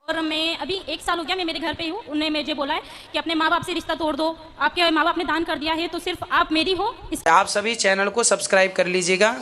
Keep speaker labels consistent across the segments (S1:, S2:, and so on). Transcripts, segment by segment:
S1: और मैं अभी 1 साल हो गया मैं मेरे घर पे हूँ। उन्होंने मुझे बोला है कि अपने माँ बाप से रिश्ता तोड़ दो, आपके माँ बाप ने दान कर दिया है तो सिर्फ आप मेरी हो।
S2: आप सभी चैनल को सब्सक्राइब कर लीजिएगा।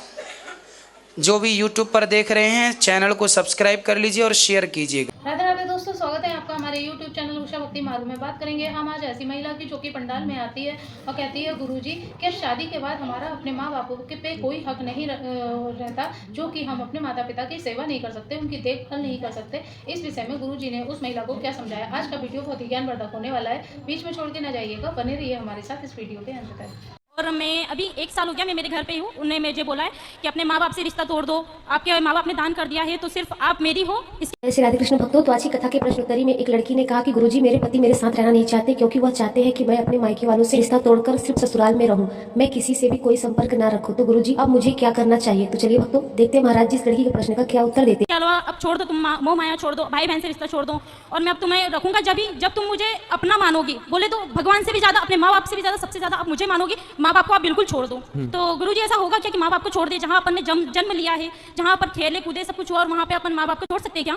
S2: जो भी यूट्यूब पर देख रहे हैं चैनल को सब्सक्राइब कर लीजिए और शेयर कीजिएगा।
S3: राधे राधे दोस्तों, स्वागत है आपका हमारे YouTube चैनल उषा भक्ति मारू में। बात करेंगे हम आज ऐसी महिला की जो कि पंडाल में आती है और कहती है गुरुजी कि शादी के बाद हमारा अपने माँ बापों के पे कोई हक नहीं रहता, जो कि हम अपने माता पिता की सेवा नहीं कर सकते, उनकी देखभाल नहीं कर सकते। इस विषय में गुरुजी ने उस महिला को क्या समझाया, आज का वीडियो बहुत ही ज्ञानवर्धक होने वाला है। बीच में छोड़ के न जाइएगा, बने रहिए हमारे साथ इस वीडियो के अंत तक।
S1: और मैं अभी 1 साल हो गया मैं मेरे घर पे हूँ। उन्होंने मुझे बोला है कि अपने माँ बाप से रिश्ता तोड़ दो, आपके माँ बाप ने दान कर दिया है तो सिर्फ आप मेरी हो।
S4: श्री राधे कृष्ण भक्तों, तो आज की कथा के प्रश्नोत्तरी में एक लड़की ने कहा कि गुरुजी मेरे पति मेरे साथ रहना नहीं चाहते, क्योंकि वह चाहते हैं कि मैं अपने मायके वालों से रिश्ता तोड़कर सिर्फ ससुराल में रहूं, मैं किसी से भी कोई संपर्क ना रखूं। तो गुरुजी अब मुझे क्या करना चाहिए? तो चलिए भक्तों देखते हैं महाराज जी इस लड़की के प्रश्न का क्या उत्तर देते हैं।
S1: चलो अब छोड़ दो, तुम मोह माया छोड़ दो, भाई बहन से रिश्ता छोड़ दो, और मैं अब तुम्हें रखूंगा जब तुम मुझे अपना मानोगी। बोले तो भगवान से भी ज्यादा, अपने माँ बाप से भी ज्यादा, सबसे ज्यादा आप मुझे मानोगी। माँ बाप को आप बिल्कुल छोड़ दो। तो गुरुजी ऐसा होगा क्या कि माँ बाप को छोड़ दे? जहाँ अपन ने जन्म लिया है, जहाँ पर खेले कूदे सब कुछ हुआ, और वहाँ पे अपन माँ बाप को छोड़ सकते हैं क्या?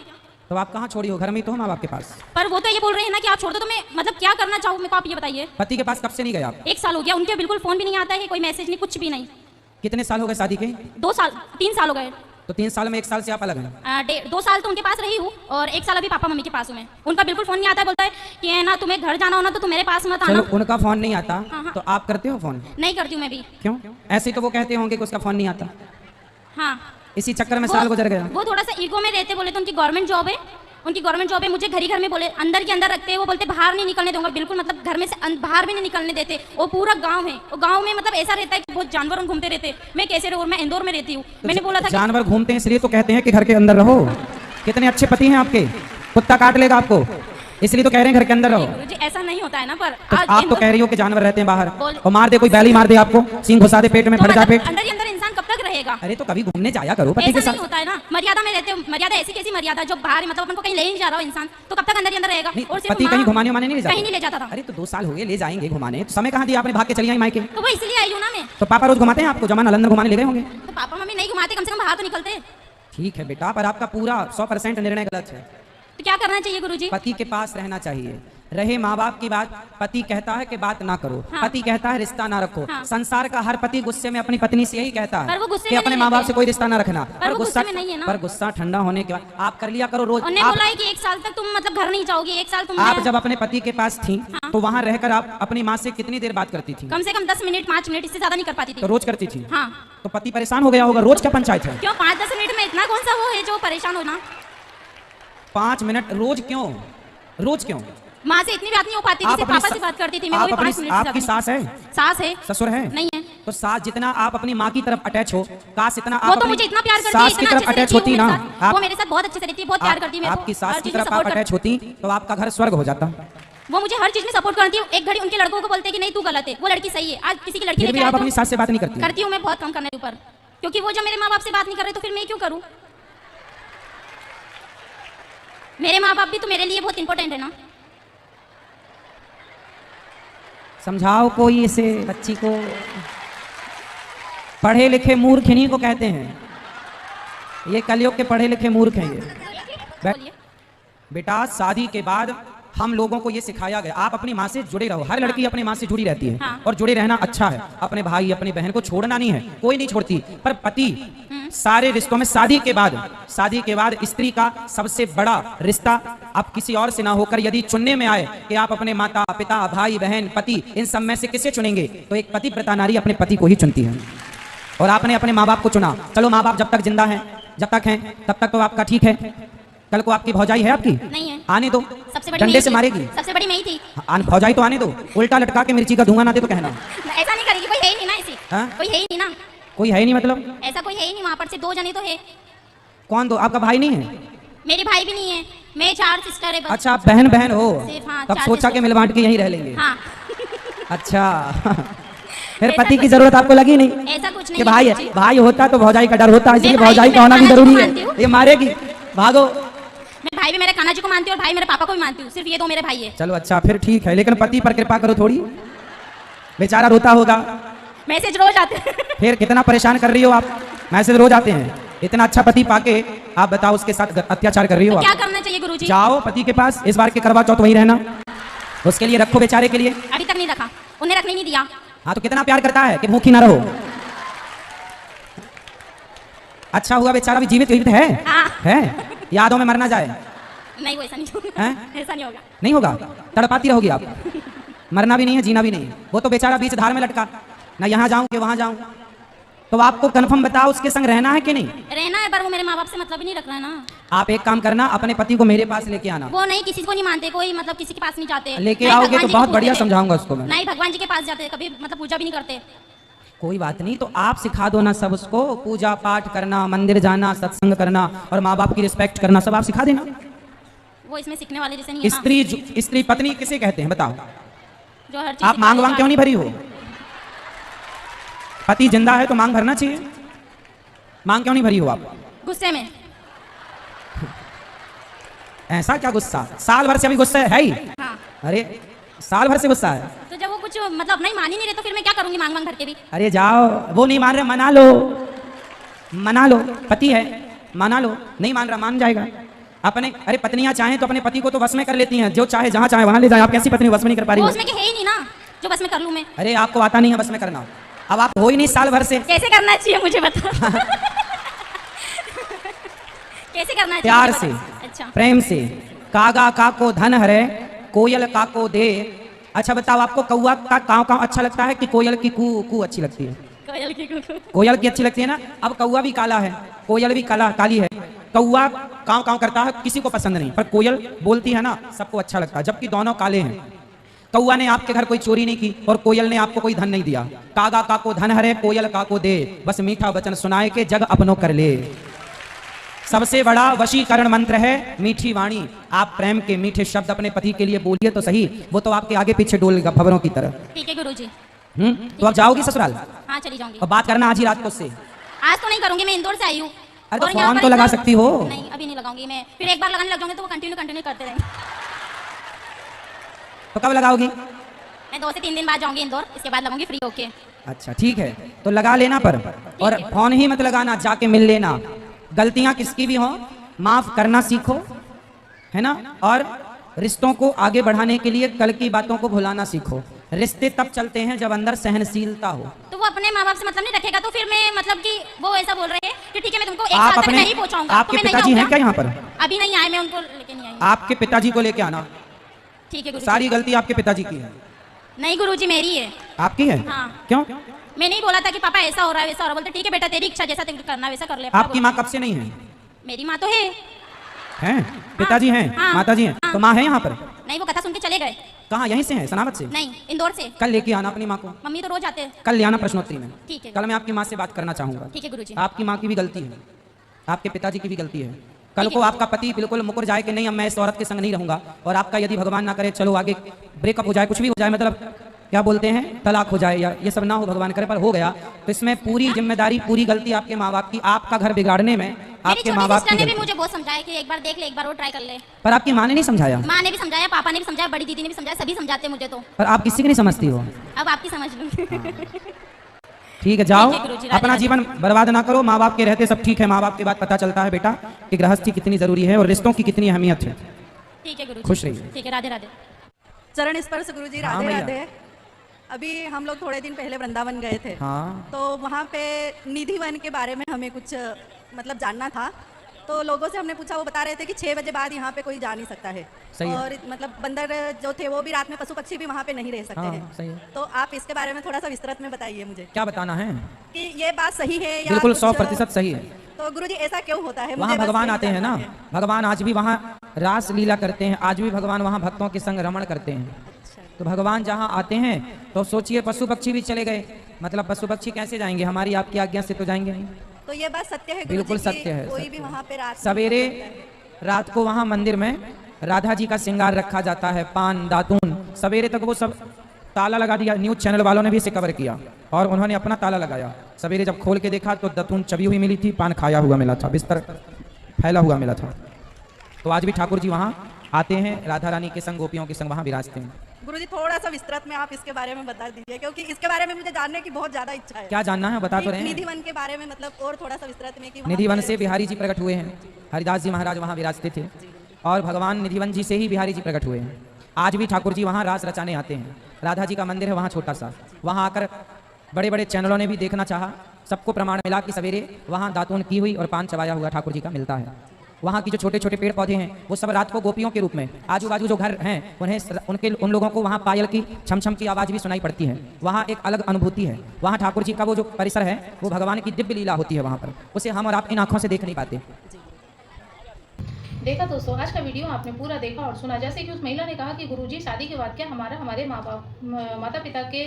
S5: तो आप कहाँ छोड़ी हो? घर में ही तो हो माँ बाप के पास।
S1: पर वो तो ये बोल रहे हैं ना कि आप छोड़ दो, तो मैं मतलब क्या करना चाहूँ मेरे को आप ये बताइए।
S5: पति के पास कब से नहीं गए आप?
S1: 1 साल हो गया, उनके बिल्कुल फोन भी नहीं आता है, कोई मैसेज नहीं, कुछ भी नहीं।
S5: कितने साल हो गए शादी के?
S1: 2 साल 3 साल हो गए।
S5: तो 3 साल में 1 साल से आप अलग हैं?
S1: 2 साल तो उनके पास रही हूँ और 1 साल अभी पापा मम्मी के पास हूँ मैं। उनका बिल्कुल फोन नहीं आता है, बोलता है कि है ना तुम्हें घर जाना हो ना तो तुम मेरे पास मत आना।
S5: चलो उनका फोन नहीं आता
S1: हाँ।
S5: तो आप करते हो फोन?
S1: नहीं करती हूँ मैं भी।
S5: क्यों? ऐसे तो वो कहते होंगे कि उसका फोन नहीं आता।
S1: हाँ,
S5: इसी चक्कर में साल गुजर गया।
S1: वो थोड़ा सा ईगो में रहते, बोले तो उनकी गवर्नमेंट जॉब है, उनकी गवर्नमेंट जॉब है। मुझे घर ही घर में बोले अंदर के अंदर रखते हैं, वो बोलते बाहर नहीं निकलने दूंगा बिल्कुल, मतलब घर में से बाहर भी नहीं निकलने देते। वो पूरा गांव है, वो गांव में मतलब ऐसा रहता है कि बहुत जानवर घूमते रहते। मैं कैसे रहूं? मैं इंदौर में रहती हूँ। मैंने बोला था
S5: जानवर घूमते हैं इसलिए तो कहते हैं कि घर के अंदर रहो। कितने अच्छे पति हैं आपके, कुत्ता काट लेगा आपको, इसलिए तो कह रहे हैं घर के अंदर रहो।
S1: गुरुजी ऐसा नहीं होता है ना, पर
S5: तो आप तो कह रही हो कि जानवर रहते हैं बाहर,
S1: बोल-
S5: और मार दे कोई बैली मार दे आपको, सींग घुसा दे पेट में, फट जा पेट।
S1: अंदर ही अंदर इंसान कब तक रहेगा?
S5: अरे तो कभी घूमने जाया करो पति के
S1: ऐसा नहीं
S5: साथ।
S1: होता है ना, मर्यादा में रहते हो। मर्यादा ऐसी कैसी मर्यादा जो बाहर मतलब अपन को कहीं ले नहीं जा रहा हो इंसान, तो कब तक अंदर ही अंदर रहेगा?
S5: नहीं,
S1: और सिर्फ
S5: पति कहीं घुमाने उमाने नहीं ले जाता?
S1: कहीं नहीं ले जाता था।
S5: अरे तो 2 साल हो गए, ले जाएंगे घुमाने, तो समय कहाँ दिया आपने? भाग के चली आई मायके।
S1: तो वो इसलिए आई हूँ ना मैं।
S5: तो पापा रोज घुमाते हैं आपको? जमाना लंदन घुमाने ले गए होंगे।
S1: तो पापा मम्मी नहीं घुमाते, कम से कम बाहर तो निकलते।
S5: ठीक है बेटा, पर आपका पूरा 100% निर्णय गलत है।
S1: तो क्या करना चाहिए गुरुजी?
S5: पति के पास रहना चाहिए। रहे माँ बाप की बात, पति कहता है कि बात ना करो,
S1: हाँ।
S5: पति कहता है रिश्ता ना रखो।
S1: हाँ।
S5: संसार का हर पति गुस्से में अपनी पत्नी से यही कहता
S1: पर
S5: है
S1: वो गुस्से
S5: कि
S1: में
S5: अपने
S1: नहीं
S5: माँ बाप
S1: रहते।
S5: से कोई रिश्ता ना रखना।
S1: पर वो गुस्से में नहीं है ना।
S5: पर गुस्सा ठंडा होने के बाद आप कर लिया करो रोज।
S1: उन्होंने बोला है कि 1 साल तक तुम मतलब घर नहीं जाओगी, 1 साल तुम
S5: आप जब अपने पति के पास थी
S1: हाँ।
S5: तो वहाँ रहकर आप अपनी माँ से कितनी देर बात करती थी?
S1: कम से कम 10 मिनट 5 मिनट, इससे ज्यादा नहीं कर पाती थी।
S5: तो रोज करती थी?
S1: हाँ।
S5: तो पति परेशान हो गया होगा, रोज क्या पंचायत है?
S1: क्यों 5-10 मिनट में इतना कौन सा वो है जो परेशान होना?
S5: 5 मिनट रोज क्यों? रोज क्यों?
S1: माँ से इतनी बात नहीं हो पाती थी, सिर्फ पापा से बात करती थी मैं, वो भी 5 मिनट से
S5: आपकी
S1: ज्यादा
S5: सास है?
S1: नहीं। सास है?
S5: ससुर है?
S1: नहीं है।
S5: तो सास जितना आप अपनी माँ की तरफ अटैच हो, काश इतना
S1: वो
S5: आप
S1: तो
S5: अपनी
S1: मुझे इतना प्यार करती है,
S5: सास की
S1: इतना
S5: तरफ
S1: अच्छे से
S5: अटैच
S1: रहती
S5: होती
S1: है
S5: ना।
S1: वो मेरे साथ। वो मेरे साथ बहुत अच्छे से रहती है, बहुत प्यार करती है मेरे को।
S5: आपकी सास
S1: हर
S5: की
S1: चीज़ में
S5: तरफ आप
S1: support
S5: अटैच होती तो आपका घर स्वर्ग हो जाता।
S1: वो मुझे हर चीज में सपोर्ट करती है। एक घड़ी उनके लड़कों को बोलते हैं कि नहीं तू गलत है, वो लड़की सही है। आज किसी की लड़की
S5: फिर भी
S1: लेके आए
S5: आप अपनी
S1: तो
S5: सास से बात नहीं करती?
S1: करती हूँ मैं, बहुत कम करने के ऊपर, क्योंकि वो जब मेरे माँ बाप से बात नहीं कर रहे तो फिर मैं क्यों करूँ? मेरे माँ बाप भी तो मेरे लिए बहुत इंपॉर्टेंट है ना।
S5: समझाओ कोई इसे बच्ची को। पढ़े लिखे मूर्ख इन्हीं को कहते हैं, ये कलयुग के पढ़े लिखे मूर्ख हैं ये।
S1: बोलिए।
S5: बेटा शादी के बाद हम लोगों को ये सिखाया गया आप अपनी माँ से जुड़े रहो। हर लड़की अपनी माँ से जुड़ी रहती है
S1: हाँ।
S5: और जुड़े रहना अच्छा है। अपने भाई अपनी बहन को छोड़ना नहीं है, कोई नहीं छोड़ती। पर पति सारे रिश्तों में शादी के बाद स्त्री का सबसे बड़ा रिश्ता अब किसी और से ना होकर यदि चुनने में आए कि आप अपने माता पिता भाई बहन पति इन सब में से किसे चुनेंगे, तो एक पतिव्रता नारी अपने पति को ही चुनती है। और आपने अपने माँ बाप को चुना। चलो माँ बाप जब तक जिंदा हैं, जब तक हैं तब तक तो आपका ठीक है। कल को आपकी भौजाई है आपकी?
S1: नहीं है।
S5: आने दो,
S1: सबसे बड़ी
S5: डंडे
S1: मैं
S5: से
S1: थी।
S5: मारेगी।
S1: सबसे बड़ी मैं ही थी।
S5: भौजाई तो आने दो, उल्टा लटका के मिर्ची का धुआं ना दे तो कहना।
S1: ऐसा नहीं करेगी, कोई है ही नहीं ना ऐसी।
S5: हाँ?
S1: कोई है ही नहीं ना,
S5: कोई है नहीं मतलब?
S1: ऐसा कोई है ही नहीं। वहाँ पर से 2 जने तो है।
S5: कौन दो? आपका भाई नहीं है?
S1: मेरे भाई भी नहीं है, मैं 4 सिस्टर है बस।
S5: अच्छा आप बहन बहन हो,
S1: सिर्फ, हाँ,
S5: तब
S1: 4
S5: सोचा कि मिल बांट के यहीं रह लेंगे।
S1: हाँ।
S5: अच्छा फिर
S1: ऐसा
S5: पति की
S1: कुछ-
S5: जरूरत आपको लगी नहीं?
S1: ऐसा कुछ नहीं
S5: कि
S1: है
S5: भाई
S1: गुरुजी।
S5: भाई होता तो भौजाई का डर होता, इसलिए
S1: मैं भाई
S5: भौजाई
S1: को
S5: का होना भी
S1: मैं
S5: जरूरी
S1: कान्हा जी को
S5: है। ये मारेगी, भागो।
S1: मैं भाई भी मेरे कान्हा जी को मानती हूँ और भाई मेरे पापा को भी मानती हूँ। सिर्फ ये 2 मेरे भाई है।
S5: चलो अच्छा फिर ठीक है, लेकिन पति पर कृपा करो थोड़ी, बेचारा रोता होगा।
S1: मैसेज रोज आते हैं।
S5: फिर कितना परेशान कर रही हो आप? मैसेज रोज आते हैं। इतना अच्छा पति पाके आप बताओ उसके साथ अत्याचार कर रही हो
S1: तो क्या
S5: आप।
S1: करना चाहिए गुरुजी?
S5: जाओ पति के पास, इस बार के करवा चौथ वहीं रहना, उसके लिए रखो बेचारे के लिए।
S1: अभी तक नहीं रखा, उन्हें रखने नहीं दिया।
S5: हाँ तो कितना प्यार करता है कि भूखी ना रहो। अच्छा हुआ बेचारा भी जीवित जीवित
S1: हाँ।
S5: है, यादों में मर ना जाए।
S1: नहीं वो ऐसा नहीं होगा,
S5: हैं?
S1: ऐसा नहीं होगा।
S5: नहीं होगा, तड़पाती रहोगी आप। मरना भी नहीं है, जीना भी नहीं है। वो तो बेचारा बीच धार में लटका, ना यहाँ जाऊं कि वहां जाऊं। तो आपको कंफर्म बताओ उसके संग रहना है कि नहीं?
S1: रहना है, पर वो मेरे माँ बाप से मतलब ही नहीं रख रहा है ना।
S5: आप एक काम करना, अपने पति को मेरे पास लेके आना।
S1: वो नहीं, किसी को नहीं मानते, कोई मतलब किसी के पास नहीं जाते।
S5: लेके
S1: नहीं,
S5: आओगे
S1: भगवान
S5: तो
S1: जी को
S5: बहुत बढ़िया
S1: पूजते थे।
S5: समझाऊंगा उसको मैं।
S1: नहीं, भगवान जी के पास जाते, कभी मतलब पूजा भी नहीं करते।
S5: कोई बात नहीं, तो आप सिखा दो ना सब उसको, पूजा पाठ करना, मंदिर जाना, सत्संग करना और माँ बाप की रिस्पेक्ट करना, सब आप सिखा देना।
S1: वो इसमें सीखने वाले जैसे नहीं है ना।
S5: स्त्री पत्नी किसे कहते हैं बताओ?
S1: जो हर चीज
S5: आप मांग
S1: सिखाने
S5: वांग क्यों नहीं भरी हो? पति जिंदा है तो मांग भरना चाहिए, मांग क्यों नहीं भरी हो आप?
S1: गुस्से में।
S5: ऐसा क्या गुस्सा? साल भर से अभी गुस्सा है ही?
S1: हाँ,
S5: अरे साल भर से गुस्सा है?
S1: तो जब वो कुछ मतलब अपना ही मान ही नहीं रहे तो फिर मैं क्या करूंगी मांग मांग भर के भी?
S5: अरे जाओ, वो नहीं मान रहे, मना लो, मना लो, पति है, मना लो। नहीं मान रहा, मान जाएगा अपने। अरे पत्नियां चाहें तो अपने पति को तो वश में कर लेती हैं, जो चाहे जहां चाहे वहां ले जाए। आप कैसी पत्नी वश में नहीं कर पा रही
S1: वो
S5: हो?
S1: उसमें के है ही नहीं ना जो बस में कर लूं मैं।
S5: अरे आपको आता नहीं है बस में करना, अब आप हो ही नहीं साल भर से।
S1: कैसे करना चाहिए मुझे बता। कैसे करना चाहिए?
S5: प्यार
S1: मुझे
S5: से,
S1: बता। अच्छा,
S5: प्रेम से। कागा का को धन हरे, कोयल का को दे। अच्छा बताओ, आपको कौआ का काव काव अच्छा लगता है कि कोयल की कू कू अच्छी लगती है?
S1: कोयल की कुकू।
S5: कोयल की अच्छी लगती है ना। अब कौआ भी काला है, कोयल भी काली है। कौआ काव काव करता है, किसी को पसंद नहीं, पर कोयल बोलती है ना, सबको अच्छा लगता है, जबकि दोनों काले हैं। कौआ ने आपके घर कोई चोरी नहीं की और कोयल ने आपको कोई धन नहीं दिया। कागा का को धन हरे, कोयल का को दे, बस मीठा वचन सुनाए के जग अपनों कर ले। सबसे बड़ा वशीकरण मंत्र है मीठी वाणी। आप प्रेम के मीठे शब्द अपने पति के लिए बोलिए तो सही, वो तो आपके आगे पीछे डोलेगा भंवरों की तरह।
S1: ठीक है गुरुजी।
S5: तो आप जाओगी ससुराल?
S1: हाँ चली जाऊंगी।
S5: और बात करना आज ही रात को उससे।
S1: आज तो नहीं करूंगी, मैं इंदौर से आई हूँ।
S5: अरे तो
S1: और यहाँ
S5: फोन
S1: पर
S5: तो लगा
S1: इतना-
S5: सकती हो।
S1: नहीं अभी नहीं लगाऊंगी मैं, फिर एक बार लगाने लग जाऊंगी तो वो कंटिन्यू करते रहेंगे।
S5: तो कब लगाओगी?
S1: मैं 2 से 3 दिन बाद जाऊंगी इंदौर, इसके बाद लगाऊंगी फ्री होके।
S5: अच्छा ठीक है, तो लगा लेना पर, और फोन ही मत लगाना, जाके मिल लेना। गलतियां किसकी भी हो माफ करना सीखो, है ना। और रिश्तों को आगे बढ़ाने के लिए कल की बातों को भुलाना सीखो। रिश्ते तब चलते हैं जब अंदर सहनशीलता हो।
S1: तो वो अपने माँ बाप से मतलब नहीं रखेगा तो फिर मैं मतलब कि वो ऐसा बोल रहे हैं कि ठीक है मैं तुमको एक
S5: आप
S1: साल तक
S5: अपने
S1: नहीं पहुंचाऊंगा।
S5: आपके पिताजी हैं क्या यहाँ पर?
S1: अभी नहीं आए, मैं उनको लेके नहीं आई।
S5: आपके पिताजी को लेके आना।
S1: ठीक है गुरुजी।
S5: सारी गलती आपके पिताजी की है।
S1: नहीं गुरुजी मेरी है।
S5: आपकी है?
S1: हाँ।
S5: क्यों?
S1: मैं नहीं बोला था कि पापा ऐसा हो रहा है वैसा हो रहा है, बोलते ठीक है बेटा तेरी इच्छा जैसा तेरे को करना है वैसा कर ले।
S5: आपकी माँ कब से नहीं है?
S1: मेरी माँ तो है।
S5: हैं? पिताजी हैं?
S1: हाँ।
S5: माताजी हैं?
S1: हाँ।
S5: तो माँ है यहाँ पर?
S1: नहीं वो कथा सुन के चले गए।
S5: कहाँ? यहीं से है, सनावत से?
S1: नहीं इंदौर से।
S5: कल लेके आना अपनी माँ को।
S1: मम्मी तो रोज आते हैं।
S5: कल ले आना प्रश्नोत्तरी में।
S1: ठीक है।
S5: कल मैं आपकी माँ से बात करना चाहूंगा।
S1: ठीक है गुरुजी।
S5: आपकी माँ की भी गलती है, आपके पिताजी की भी गलती है। कल को आपका पति बिल्कुल मुकर जाए कि नहीं अब मैं इस औरत के संग नहीं रहूंगा, और आपका यदि भगवान ना करे चलो आगे ब्रेकअप हो जाए, कुछ भी हो जाए, मतलब क्या बोलते हैं तलाक हो जाए या ये सब ना हो, भगवान करे, पर हो गया तो इसमें पूरी जिम्मेदारी पूरी गलती आपके माँ बाप की। आपका घर बिगाड़ने में
S1: मेरी
S5: आपके
S1: छोटी
S5: माँ बाप की
S1: सिस्टर ने भी
S5: गलती।
S1: मुझे बहुत समझाया कि एक बार देख ले, एक बार वो ट्राई कर ले।
S5: पर आपकी माँ ने नहीं समझाया?
S1: माँ ने भी समझाया, पापा ने भी समझाया, बड़ी दीदी ने भी समझाया, सभी समझाते हैं मुझे तो।
S5: पर आप किसी की नहीं समझती हो।
S1: अब आपकी समझ लूंगी।
S5: ठीक है, जाओ,
S1: ठीक है गुरुजी, राधे
S5: अपना
S1: राधे।
S5: जीवन बर्बाद ना करो। माँ बाप के रहते सब ठीक है, माँ बाप के बाद पता चलता है बेटा कि गृहस्थी कितनी जरूरी है और रिश्तों की कितनी अहमियत है।
S1: ठीक है गुरुजी।
S5: खुश रहिए।
S1: ठीक है, राधे राधे।
S6: चरण स्पर्श गुरुजी,
S5: हाँ
S6: राधे
S5: भैया।
S6: राधे। अभी हम लोग थोड़े दिन पहले वृंदावन गए थे।
S5: हाँ।
S6: तो वहाँ पे निधि वन के बारे में हमें कुछ मतलब जानना था। तो लोगों से हमने पूछा, वो बता रहे थे कि 6 बजे बाद यहाँ पे कोई जा नहीं सकता है।
S5: सही है।
S6: और मतलब बंदर जो थे वो भी रात में, पशु पक्षी भी वहाँ पे नहीं रह सकते
S5: हाँ,
S6: हैं।
S5: सही है।
S6: तो आप इसके बारे में थोड़ा सा विस्तृत में बताइए मुझे
S5: क्या बताना है?
S6: कि ये बात सही है या
S5: बिल्कुल
S6: कुछ-
S5: 100% सही है।
S6: तो गुरुजी ऐसा क्यों होता है?
S5: वहाँ
S6: मुझे बस
S5: भगवान
S6: यही
S5: आते हैं ना,
S6: जानना है।
S5: भगवान आज भी वहाँ रास लीला करते हैं, आज भी भगवान वहाँ भक्तों के संग रमण करते हैं। तो भगवान जहाँ आते हैं तो सोचिए पशु पक्षी भी चले गए, मतलब पशु पक्षी कैसे जाएंगे? हमारी आपकी आज्ञा से तो जाएंगे नहीं।
S6: तो ये बात सत्य है गुरुजी
S5: बिल्कुल
S6: कि
S5: सत्य है,
S6: कोई
S5: सत्य
S6: भी
S5: है।
S6: वहाँ पे रात में
S5: सवेरे रात को वहाँ मंदिर में राधा जी का श्रृंगार रखा जाता है, पान दातून, सवेरे तक वो सब ताला लगा दिया। न्यूज़ चैनल वालों ने भी इसे कवर किया और उन्होंने अपना ताला लगाया। सवेरे जब खोल के देखा तो दातून चबी हुई मिली थी, पान खाया हुआ मिला था, बिस्तर फैला हुआ मिला था। तो आज भी ठाकुर जी वहाँ आते हैं, राधा रानी के संग गोपियों के संग वहाँ विराजते हैं।
S6: गुरुजी थोड़ा सा विस्तृत में आप इसके बारे में बता दीजिए, क्योंकि इसके बारे में मुझे जानने की बहुत ज़्यादा इच्छा है।
S5: क्या जानना है बता तो रहे
S6: निधि
S5: हैं।
S6: वन के बारे में मतलब और थोड़ा सा विस्तृत में कि वहाँ
S5: निधिवन
S6: पे-
S5: से बिहारी जी प्रकट हुए हैं, हरिदास जी महाराज वहाँ विराजते थे और भगवान निधिवन जी से ही बिहारी जी प्रकट हुए हैं। आज भी ठाकुर जी वहाँ रास रचाने आते हैं। राधा जी का मंदिर है वहाँ छोटा सा, वहाँ आकर बड़े बड़े चैनलों ने भी देखना चाहा, सबको प्रमाण मिला कि सवेरे वहाँ दातून की हुई और पान चबाया हुआ ठाकुर जी का मिलता है। वहाँ की जो छोटे छोटे पेड़ पौधे हैं वो सब रात को गोपियों के रूप में, आजू बाजू जो घर हैं उन्हें उन लोगों को वहाँ पायल की छम छम की आवाज़ भी सुनाई पड़ती है। वहाँ एक अलग अनुभूति है। वहाँ ठाकुर जी का वो जो परिसर है वो भगवान की दिव्य लीला होती है वहाँ पर, उसे हम और आप इन आँखों से देख नहीं पाते।
S3: देखा दोस्तों, आज का वीडियो आपने पूरा देखा और सुना। जैसे कि उस महिला ने कहा कि गुरुजी शादी के बाद क्या हमारे माता पिता के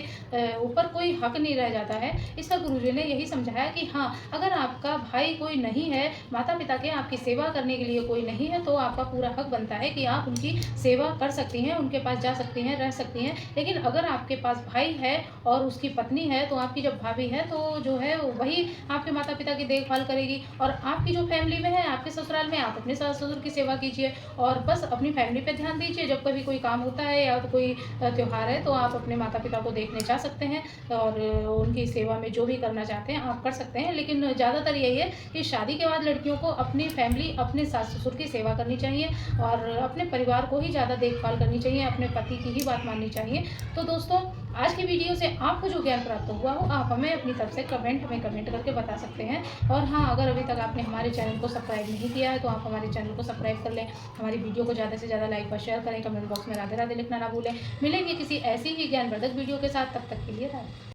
S3: ऊपर कोई हक नहीं रह जाता है। इसका गुरुजी ने यही समझाया कि हाँ, अगर आपका भाई कोई नहीं है, माता पिता के आपकी सेवा करने के लिए कोई नहीं है, तो आपका पूरा हक बनता है कि आप उनकी सेवा कर सकती हैं, उनके पास जा सकती हैं, रह सकती हैं। लेकिन अगर आपके पास भाई है और उसकी पत्नी है, तो आपकी जब भाभी है तो जो है वही आपके माता पिता की देखभाल करेगी। और आपकी जो फैमिली में है, आपके ससुराल में, आप अपने सास ससुर की सेवा कीजिए और बस अपनी फैमिली पे ध्यान दीजिए। जब कभी कोई काम होता है या तो कोई त्यौहार है तो आप अपने माता पिता को देखने जा सकते हैं और उनकी सेवा में जो भी करना चाहते हैं आप कर सकते हैं। लेकिन ज़्यादातर यही है कि शादी के बाद लड़कियों को अपनी फैमिली, अपने सास ससुर की सेवा करनी चाहिए और अपने परिवार को ही ज़्यादा देखभाल करनी चाहिए, अपने पति की ही बात माननी चाहिए। तो दोस्तों, आज की वीडियो से आपको जो ज्ञान प्राप्त हुआ हो, आप हमें अपनी तरफ से कमेंट करके बता सकते हैं। और हाँ, अगर अभी तक आपने हमारे चैनल को सब्सक्राइब नहीं किया है तो आप हमारे चैनल को सब्सक्राइब कर लें। हमारी वीडियो को ज़्यादा से ज़्यादा लाइक और शेयर करें। कमेंट बॉक्स में राधे राधे लिखना ना भूलें। मिलेंगे किसी ऐसी ही ज्ञानवर्धक वीडियो के साथ, तब तक के लिए राधे।